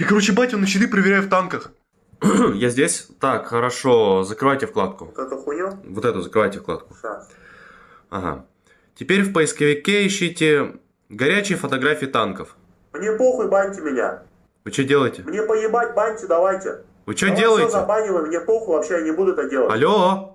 Я, короче, батю на щиты проверяю в танках. Я здесь? Так, хорошо. Закрывайте вкладку. Вот эту хуйню? Вот эту закрывайте вкладку. Сейчас. Ага. Теперь в поисковике ищите горячие фотографии танков. Мне похуй, баньте меня. Вы что делаете? Мне поебать, баньте, давайте. Вы что Давай делаете? все забанивай, мне похуй, вообще я не буду это делать. Алло?